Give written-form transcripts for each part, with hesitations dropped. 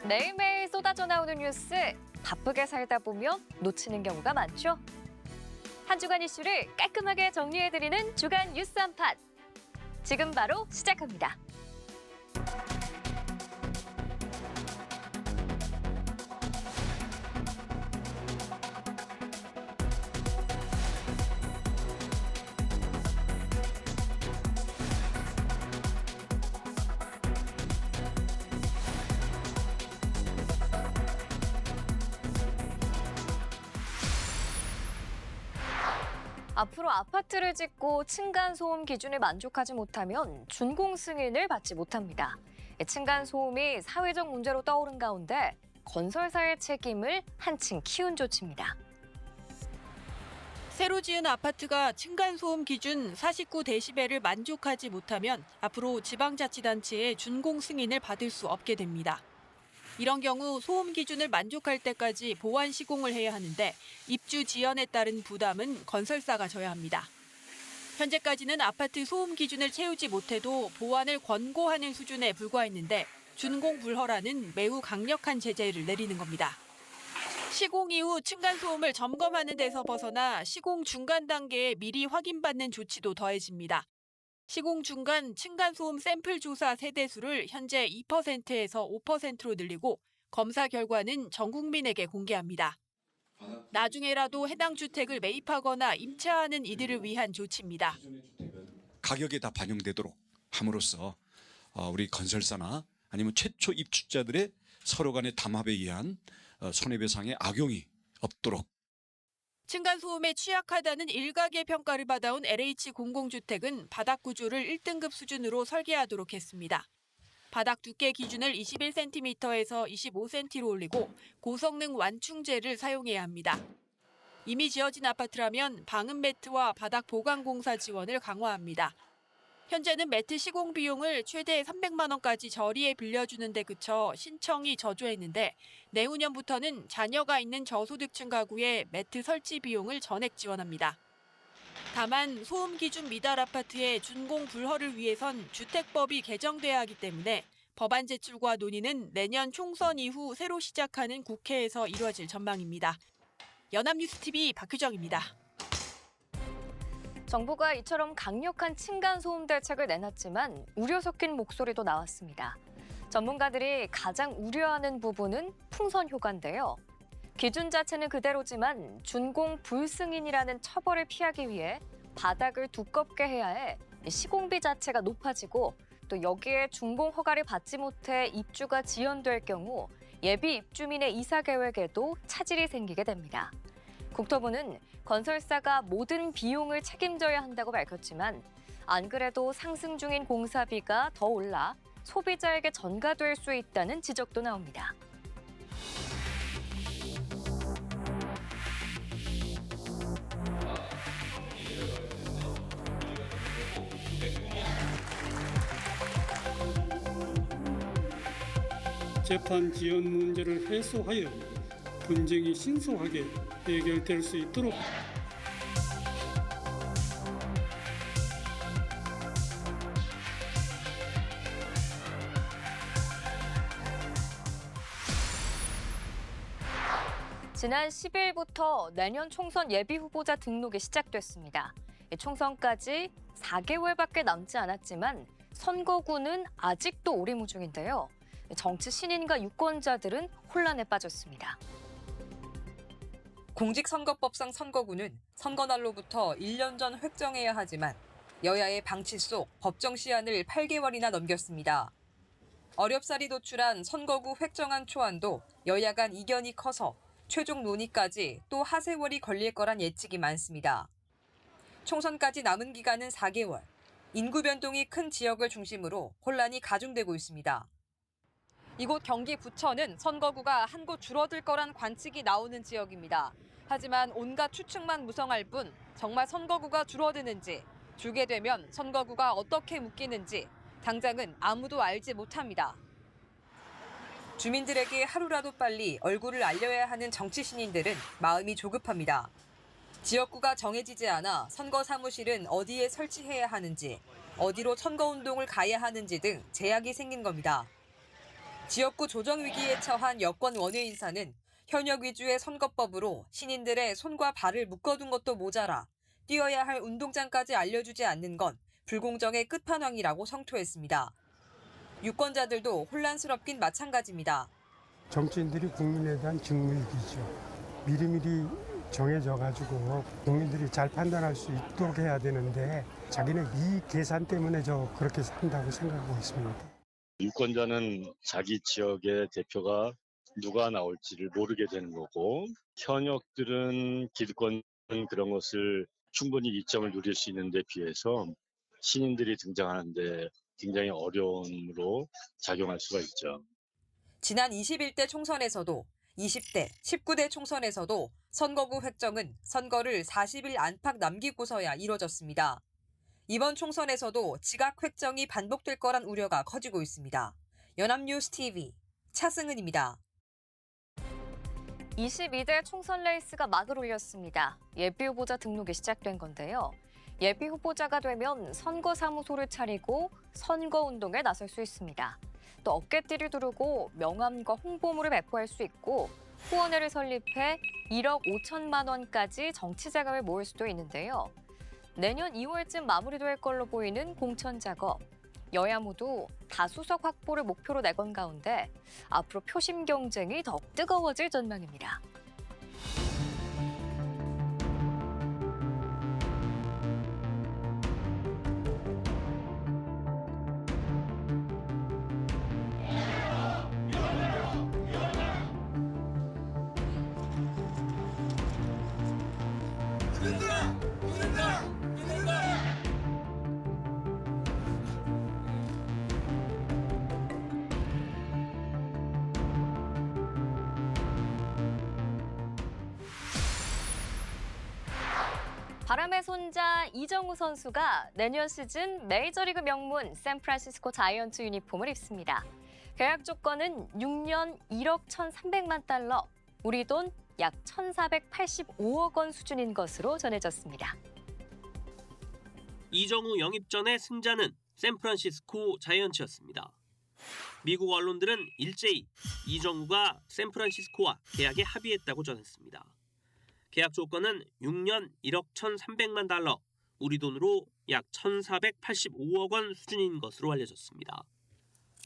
매일매일 쏟아져 나오는 뉴스, 바쁘게 살다 보면 놓치는 경우가 많죠? 한 주간 이슈를 깔끔하게 정리해드리는 주간 뉴스 한판. 지금 바로 시작합니다. 앞으로 아파트를 짓고 층간소음 기준에 만족하지 못하면 준공 승인을 받지 못합니다. 층간소음이 사회적 문제로 떠오른 가운데 건설사의 책임을 한층 키운 조치입니다. 새로 지은 아파트가 층간소음 기준 49데시벨을 만족하지 못하면 앞으로 지방자치단체의 준공 승인을 받을 수 없게 됩니다. 이런 경우 소음 기준을 만족할 때까지 보완 시공을 해야 하는데 입주 지연에 따른 부담은 건설사가 져야 합니다. 현재까지는 아파트 소음 기준을 채우지 못해도 보완을 권고하는 수준에 불과했는데 준공 불허라는 매우 강력한 제재를 내리는 겁니다. 시공 이후 층간소음을 점검하는 데서 벗어나 시공 중간 단계에 미리 확인받는 조치도 더해집니다. 시공 중간 층간소음 샘플 조사 세대수를 현재 2%에서 5%로 늘리고 검사 결과는 전 국민에게 공개합니다. 나중에라도 해당 주택을 매입하거나 임차하는 이들을 위한 조치입니다. 가격에 다 반영되도록 함으로써 우리 건설사나 아니면 최초 입주자들의 서로 간의 담합에 의한 손해배상의 악용이 없도록. 층간소음에 취약하다는 일각의 평가를 받아온 LH공공주택은 바닥 구조를 1등급 수준으로 설계하도록 했습니다. 바닥 두께 기준을 21cm에서 25cm로 올리고 고성능 완충제를 사용해야 합니다. 이미 지어진 아파트라면 방음 매트와 바닥 보강 공사 지원을 강화합니다. 현재는 매트 시공 비용을 최대 300만 원까지 저리에 빌려주는 데 그쳐 신청이 저조했는데 내후년부터는 자녀가 있는 저소득층 가구에 매트 설치 비용을 전액 지원합니다. 다만 소음 기준 미달 아파트의 준공 불허를 위해선 주택법이 개정돼야 하기 때문에 법안 제출과 논의는 내년 총선 이후 새로 시작하는 국회에서 이루어질 전망입니다. 연합뉴스TV 박효정입니다. 정부가 이처럼 강력한 층간소음 대책을 내놨지만 우려 섞인 목소리도 나왔습니다. 전문가들이 가장 우려하는 부분은 풍선 효과인데요. 기준 자체는 그대로지만 준공 불승인이라는 처벌을 피하기 위해 바닥을 두껍게 해야 해 시공비 자체가 높아지고 또 여기에 준공 허가를 받지 못해 입주가 지연될 경우 예비 입주민의 이사 계획에도 차질이 생기게 됩니다. 국토부는 건설사가 모든 비용을 책임져야 한다고 밝혔지만 안 그래도 상승 중인 공사비가 더 올라 소비자에게 전가될 수 있다는 지적도 나옵니다. 재판 지연 문제를 해소하여 분쟁이 신속하게 해결될 수 있도록 지난 10일부터 내년 총선 예비 후보자 등록이 시작됐습니다. 총선까지 4개월밖에 남지 않았지만 선거구는 아직도 오리무중인데요. 정치 신인과 유권자들은 혼란에 빠졌습니다. 공직선거법상 선거구는 선거날로부터 1년 전 획정해야 하지만 여야의 방치 속 법정 시한을 8개월이나 넘겼습니다. 어렵사리 도출한 선거구 획정안 초안도 여야 간 이견이 커서 최종 논의까지 또 하세월이 걸릴 거란 예측이 많습니다. 총선까지 남은 기간은 4개월. 인구 변동이 큰 지역을 중심으로 혼란이 가중되고 있습니다. 이곳 경기 부천은 선거구가 한 곳 줄어들 거란 관측이 나오는 지역입니다. 하지만 온갖 추측만 무성할 뿐 정말 선거구가 줄어드는지, 줄게 되면 선거구가 어떻게 묶이는지 당장은 아무도 알지 못합니다. 주민들에게 하루라도 빨리 얼굴을 알려야 하는 정치 신인들은 마음이 조급합니다. 지역구가 정해지지 않아 선거 사무실은 어디에 설치해야 하는지, 어디로 선거운동을 가야 하는지 등 제약이 생긴 겁니다. 지역구 조정 위기에 처한 여권 원외 인사는 현역 위주의 선거법으로 신인들의 손과 발을 묶어둔 것도 모자라 뛰어야 할 운동장까지 알려주지 않는 건 불공정의 끝판왕이라고 성토했습니다. 유권자들도 혼란스럽긴 마찬가지입니다. 정치인들이 국민에 대한 직무유기죠. 미리미리 정해져가지고 국민들이 잘 판단할 수 있도록 해야 되는데 자기는 이 계산 때문에 그렇게 한다고 생각하고 있습니다. 유권자는 자기 지역의 대표가 누가 나올지를 모르게 되는 거고 현역들은 기득권 그런 것을 충분히 이점을 누릴 수 있는 데 비해서 신인들이 등장하는데 굉장히 어려움으로 작용할 수가 있죠. 지난 21대 총선에서도 20대, 19대 총선에서도 선거구 획정은 선거를 40일 안팎 남기고서야 이뤄졌습니다. 이번 총선에서도 지각 획정이 반복될 거란 우려가 커지고 있습니다. 연합뉴스 TV 차승은입니다. 22대 총선 레이스가 막을 올렸습니다. 예비후보자 등록이 시작된 건데요. 예비후보자가 되면 선거사무소를 차리고 선거운동에 나설 수 있습니다. 또 어깨띠를 두르고 명함과 홍보물을 배포할 수 있고 후원회를 설립해 1억 5천만 원까지 정치 자금을 모을 수도 있는데요. 내년 2월쯤 마무리될 걸로 보이는 공천 작업. 여야 모두 다수석 확보를 목표로 내건 가운데 앞으로 표심 경쟁이 더욱 뜨거워질 전망입니다. 바람의 손자 이정우 선수가 내년 시즌 메이저리그 명문 샌프란시스코 자이언츠 유니폼을 입습니다. 계약 조건은 6년 1억 1,300만 달러, 우리 돈 약 1,485억 원 수준인 것으로 전해졌습니다. 이정우 영입 전의 승자는 샌프란시스코 자이언츠였습니다. 미국 언론들은 일제히 이정우가 샌프란시스코와 계약에 합의했다고 전했습니다. 계약 조건은 6년 1억 1,300만 달러, 우리 돈으로 약 1,485억 원 수준인 것으로 알려졌습니다.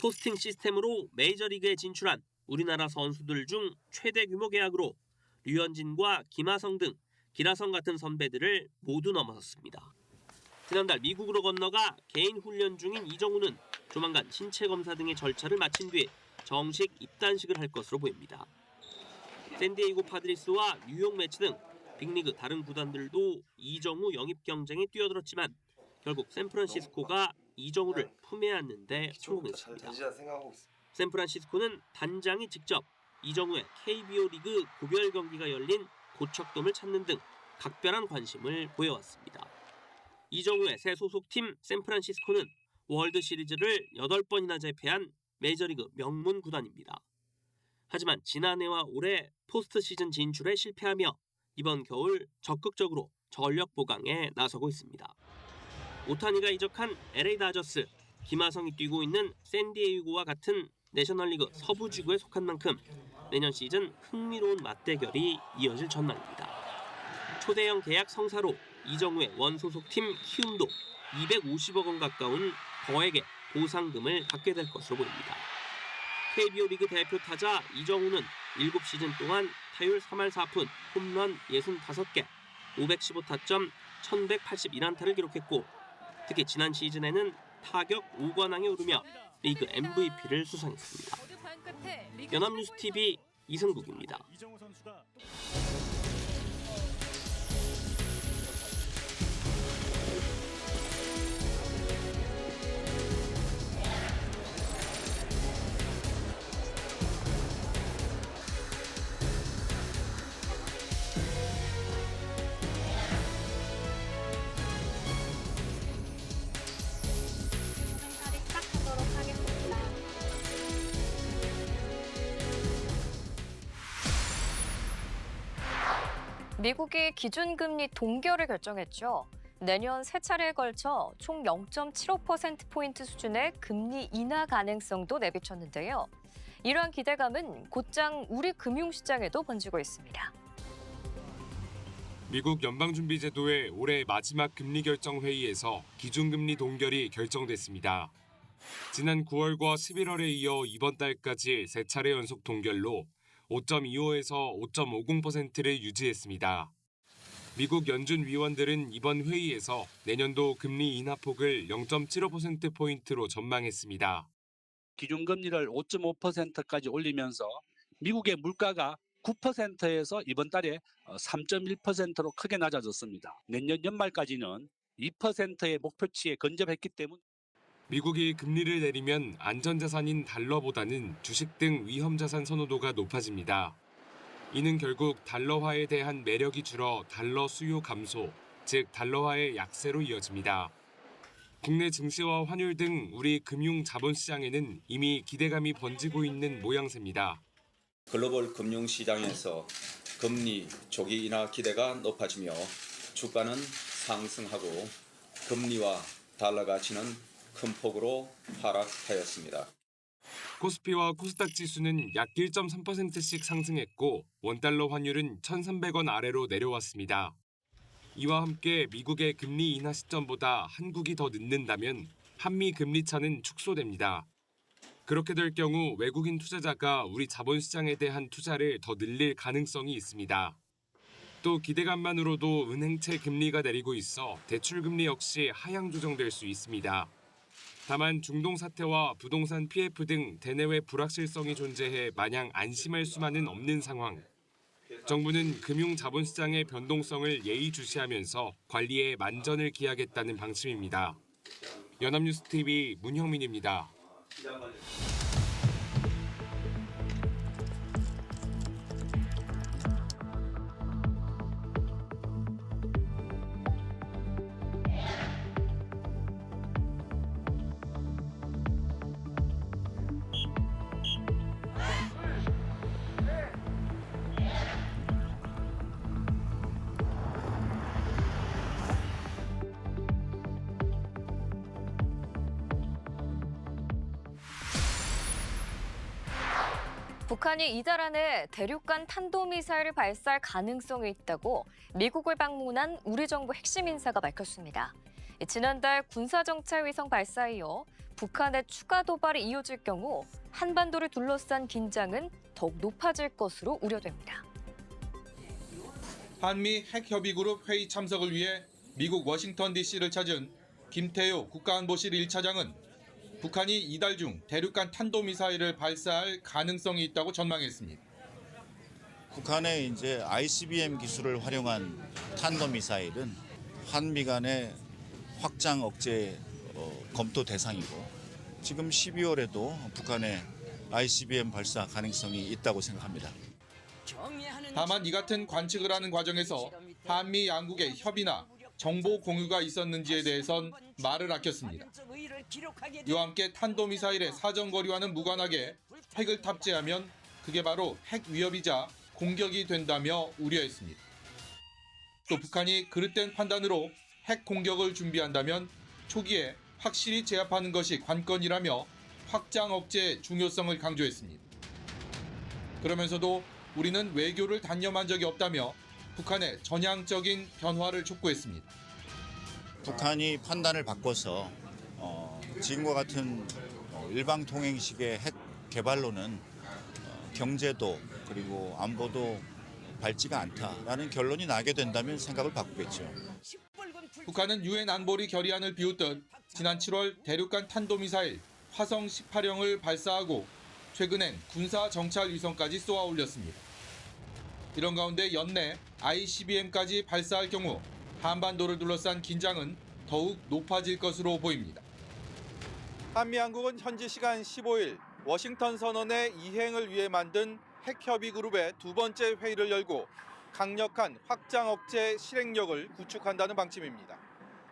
포스팅 시스템으로 메이저리그에 진출한 우리나라 선수들 중 최대 규모 계약으로 류현진과 김하성 등 기라성 같은 선배들을 모두 넘어섰습니다. 지난달 미국으로 건너가 개인 훈련 중인 이정우는 조만간 신체 검사 등의 절차를 마친 뒤에 정식 입단식을 할 것으로 보입니다. 샌디에이고 파드리스와 뉴욕 매치 등 빅리그 다른 구단들도 이정우 영입 경쟁에 뛰어들었지만 결국 샌프란시스코가 이정우를 품에 안는 데 성공했습니다. 샌프란시스코는 단장이 직접 이정우의 KBO 리그 고별 경기가 열린 고척돔을 찾는 등 각별한 관심을 보여왔습니다. 이정우의 새 소속팀 샌프란시스코는 월드 시리즈를 8번이나 제패한 메이저리그 명문 구단입니다. 하지만 지난해와 올해 포스트 시즌 진출에 실패하며 이번 겨울 적극적으로 전력 보강에 나서고 있습니다. 오타니가 이적한 LA 다저스, 김하성이 뛰고 있는 샌디에이고와 같은 내셔널리그 서부지구에 속한 만큼 내년 시즌 흥미로운 맞대결이 이어질 전망입니다. 초대형 계약 성사로 이정우의 원소속팀 키움도 250억 원 가까운 거액의 보상금을 받게 될 것으로 보입니다. KBO 리그 대표 타자 이정우는 7시즌 동안 타율 3할 4푼, 홈런 65개, 515타점, 1181안타를 기록했고 특히 지난 시즌에는 타격 5관왕에 오르며 리그 MVP를 수상했습니다. 연합뉴스 TV 이승국입니다. 미국이 기준금리 동결을 결정했죠. 내년 3차례에 걸쳐 총 0.75%포인트 수준의 금리 인하 가능성도 내비쳤는데요. 이러한 기대감은 곧장 우리 금융시장에도 번지고 있습니다. 미국 연방준비제도의 올해 마지막 금리 결정 회의에서 기준금리 동결이 결정됐습니다. 지난 9월과 11월에 이어 이번 달까지 3차례 연속 동결로 5.25에서 5.50%를 유지했습니다. 미국 연준 위원들은 이번 회의에서 내년도 금리 인하폭을 0.75%포인트로 전망했습니다. 기준금리를 5.5%까지 올리면서 미국의 물가가 9%에서 이번 달에 3.1%로 크게 낮아졌습니다. 내년 연말까지는 2%의 목표치에 근접했기 때문에 미국이 금리를 내리면 안전자산인 달러보다는 주식 등 위험자산 선호도가 높아집니다. 이는 결국 달러화에 대한 매력이 줄어 달러 수요 감소, 즉 달러화의 약세로 이어집니다. 국내 증시와 환율 등 우리 금융 자본시장에는 이미 기대감이 번지고 있는 모양새입니다. 글로벌 금융시장에서 금리 조기 인하 기대가 높아지며 주가는 상승하고 금리와 달러 가치는 큰 폭으로 하락하였습니다. 코스피와 코스닥 지수는 약 1.3%씩 상승했고 원달러 환율은 1,300원 아래로 내려왔습니다. 이와 함께 미국의 금리 인하 시점보다 한국이 더 늦는다면 한미 금리 차는 축소됩니다. 그렇게 될 경우 외국인 투자자가 우리 자본시장에 대한 투자를 더 늘릴 가능성이 있습니다. 또 기대감만으로도 은행채 금리가 내리고 있어 대출금리 역시 하향 조정될 수 있습니다. 다만 중동 사태와 부동산 PF 등 대내외 불확실성이 존재해 마냥 안심할 수만은 없는 상황. 정부는 금융 자본시장의 변동성을 예의주시하면서 관리에 만전을 기하겠다는 방침입니다. 연합뉴스TV 문형민입니다. 북한이 이달 안에 대륙간 탄도미사일을 발사할 가능성이 있다고 미국을 방문한 우리 정부 핵심 인사가 밝혔습니다. 지난달 군사정찰위성 발사에 이어 북한의 추가 도발이 이어질 경우 한반도를 둘러싼 긴장은 더욱 높아질 것으로 우려됩니다. 한미 핵협의그룹 회의 참석을 위해 미국 워싱턴 DC를 찾은 김태효 국가안보실 1차장은 북한이 이달 중 대륙간 탄도미사일을 발사할 가능성이 있다고 전망했습니다. 북한의 이제 ICBM 기술을 활용한 탄도미사일은 한미 간의 확장 억제 검토 대상이고 지금 12월에도 북한의 ICBM 발사 가능성이 있다고 생각합니다. 다만 이 같은 관측을 하는 과정에서 한미 양국의 협의나 정보 공유가 있었는지에 대해선 말을 아꼈습니다. 이와 함께 탄도미사일의 사정거리와는 무관하게 핵을 탑재하면 그게 바로 핵 위협이자 공격이 된다며 우려했습니다. 또 북한이 그릇된 판단으로 핵 공격을 준비한다면 초기에 확실히 제압하는 것이 관건이라며 확장 억제의 중요성을 강조했습니다. 그러면서도 우리는 외교를 단념한 적이 없다며 북한의 전향적인 변화를 촉구했습니다. 북한이 판단을 바꿔서 지금과 같은 일방통행식의 핵 개발로는 경제도 그리고 안보도 밝지가 않다라는 결론이 나게 된다면 생각을 바꾸겠죠. 북한은 유엔 안보리 결의안을 비웃듯 지난 7월 대륙간 탄도미사일 화성 18형을 발사하고 최근엔 군사 정찰 위성까지 쏘아 올렸습니다. 이런 가운데 연내 ICBM까지 발사할 경우 한반도를 둘러싼 긴장은 더욱 높아질 것으로 보입니다. 한미 양국은 현지 시간 15일 워싱턴 선언의 이행을 위해 만든 핵협의그룹의 두 번째 회의를 열고 강력한 확장 억제 실행력을 구축한다는 방침입니다.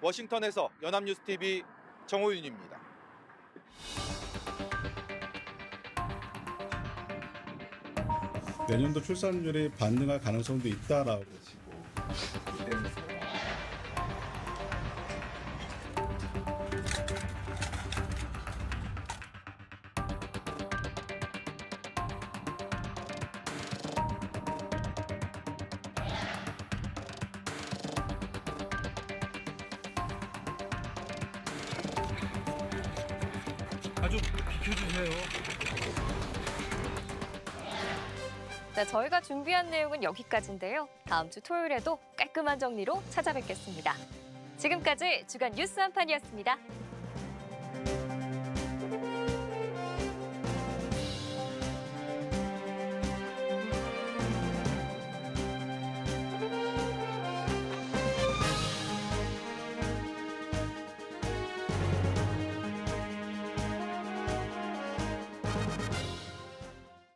워싱턴에서 연합뉴스TV 정호윤입니다. 내년도 출산율이 반등할 가능성도 있다라고 좀 비켜주세요. 네, 저희가 준비한 내용은 여기까지인데요. 다음 주 토요일에도 깔끔한 정리로 찾아뵙겠습니다. 지금까지 주간 뉴스 한판이었습니다.